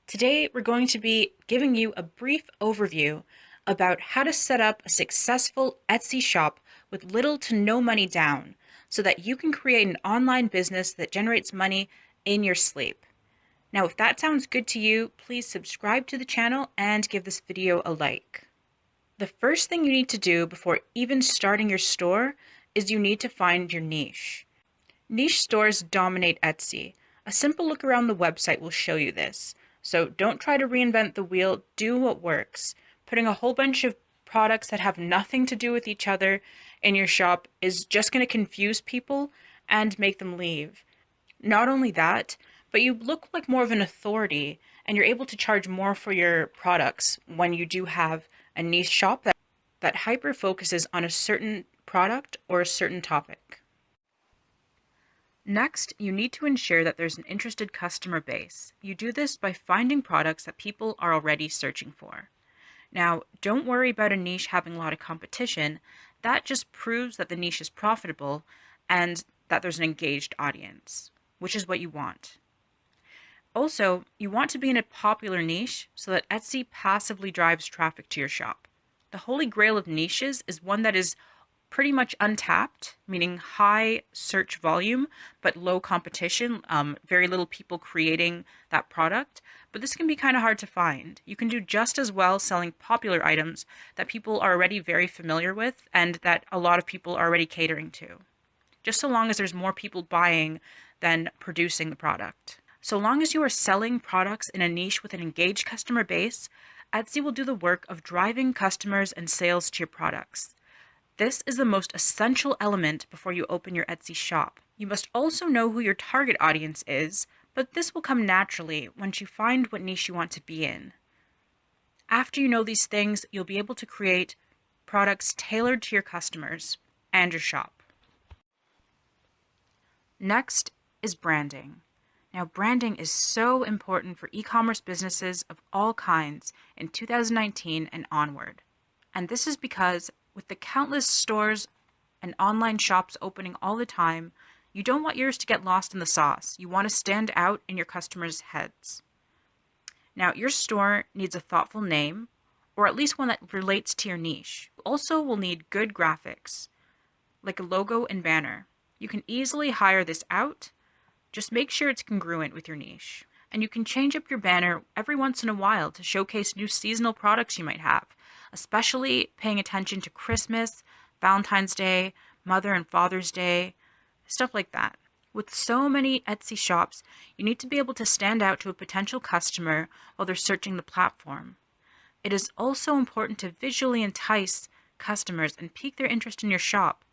Today, we're going to be giving you a brief overview about how to set up a successful Etsy shop with little to no money down so that you can create an online business that generates money in your sleep. Now, if that sounds good to you, please subscribe to the channel and give this video a like. The first thing you need to do before even starting your store is you need to find your niche. Niche stores dominate Etsy. A simple look around the website will show you this. So don't try to reinvent the wheel, do what works. Putting a whole bunch of products that have nothing to do with each other in your shop is just going to confuse people and make them leave. Not only that, but you look like more of an authority and you're able to charge more for your products when you do have a niche shop that hyper focuses on a certain product or a certain topic. Next, you need to ensure that there's an interested customer base. You do this by finding products that people are already searching for. Now, don't worry about a niche having a lot of competition. That just proves that the niche is profitable and that there's an engaged audience, which is what you want. Also, you want to be in a popular niche so that Etsy passively drives traffic to your shop. The holy grail of niches is one that is pretty much untapped, meaning high search volume, but low competition, very little people creating that product. But this can be kind of hard to find. You can do just as well selling popular items that people are already very familiar with and that a lot of people are already catering to, just so long as there's more people buying than producing the product. So long as you are selling products in a niche with an engaged customer base, Etsy will do the work of driving customers and sales to your products. This is the most essential element before you open your Etsy shop. You must also know who your target audience is, but this will come naturally once you find what niche you want to be in. After you know these things, you'll be able to create products tailored to your customers and your shop. Next is branding. Now, branding is so important for e-commerce businesses of all kinds in 2019 and onward. And this is because with the countless stores and online shops opening all the time, you don't want yours to get lost in the sauce. You want to stand out in your customers' heads. Now, your store needs a thoughtful name, or at least one that relates to your niche. You also will need good graphics, like a logo and banner. You can easily hire this out. Just make sure it's congruent with your niche. And you can change up your banner every once in a while to showcase new seasonal products you might have, especially paying attention to Christmas, Valentine's Day, Mother and Father's Day, stuff like that. With so many Etsy shops, you need to be able to stand out to a potential customer while they're searching the platform. It is also important to visually entice customers and pique their interest in your shop.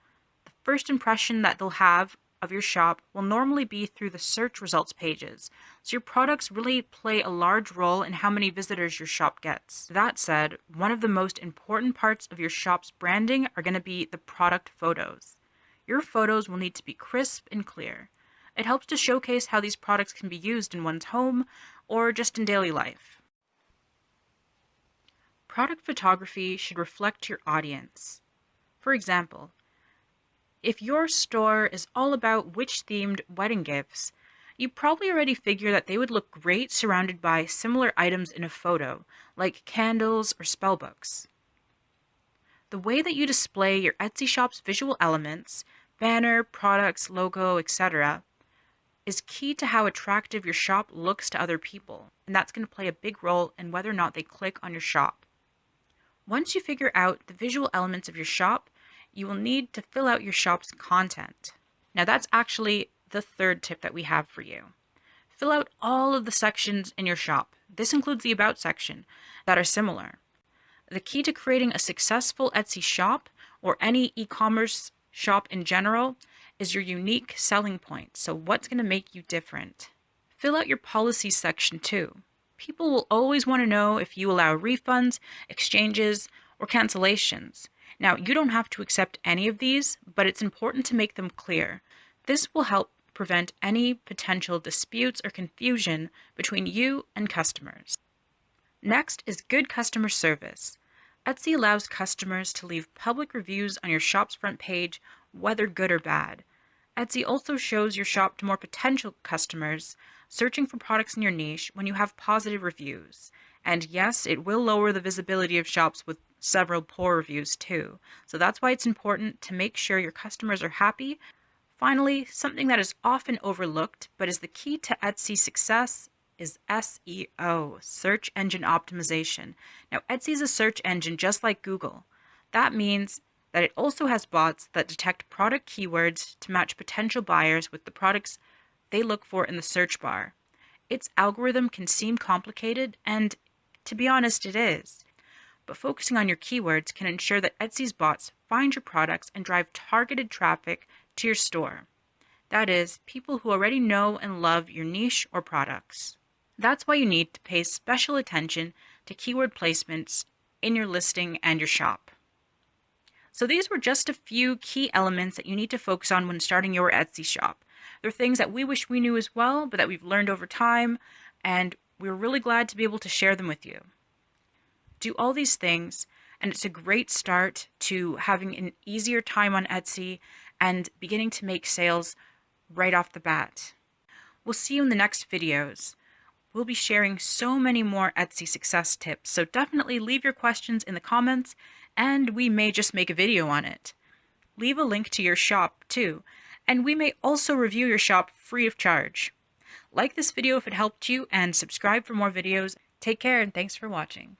The first impression that they'll have of your shop will normally be through the search results pages, so your products really play a large role in how many visitors your shop gets. That said, one of the most important parts of your shop's branding are going to be the product photos. Your photos will need to be crisp and clear. It helps to showcase how these products can be used in one's home or just in daily life. Product photography should reflect your audience. For example, if your store is all about witch-themed wedding gifts, you probably already figure that they would look great surrounded by similar items in a photo, like candles or spellbooks. The way that you display your Etsy shop's visual elements, banner, products, logo, etc., is key to how attractive your shop looks to other people, and that's going to play a big role in whether or not they click on your shop. Once you figure out the visual elements of your shop, you will need to fill out your shop's content. Now that's actually the third tip that we have for you. Fill out all of the sections in your shop. This includes the About section that are similar. The key to creating a successful Etsy shop or any e-commerce shop in general is your unique selling point. So what's going to make you different? Fill out your policies section too. People will always want to know if you allow refunds, exchanges, or cancellations. Now, you don't have to accept any of these, but it's important to make them clear. This will help prevent any potential disputes or confusion between you and customers. Next is good customer service. Etsy allows customers to leave public reviews on your shop's front page, whether good or bad. Etsy also shows your shop to more potential customers searching for products in your niche when you have positive reviews. And yes, it will lower the visibility of shops with several poor reviews too. So that's why it's important to make sure your customers are happy. Finally, something that is often overlooked but is the key to Etsy's success is SEO, search engine optimization. Now, Etsy is a search engine just like Google. That means that it also has bots that detect product keywords to match potential buyers with the products they look for in the search bar. Its algorithm can seem complicated, and to be honest, it is. But focusing on your keywords can ensure that Etsy's bots find your products and drive targeted traffic to your store. That is, people who already know and love your niche or products. That's why you need to pay special attention to keyword placements in your listing and your shop. So these were just a few key elements that you need to focus on when starting your Etsy shop. They're things that we wish we knew as well, but that we've learned over time, and we're really glad to be able to share them with you. Do all these things, and it's a great start to having an easier time on Etsy and beginning to make sales right off the bat. We'll see you in the next videos. We'll be sharing so many more Etsy success tips, so definitely leave your questions in the comments, and we may just make a video on it. Leave a link to your shop too, and we may also review your shop free of charge. Like this video if it helped you, and subscribe for more videos. Take care, and thanks for watching.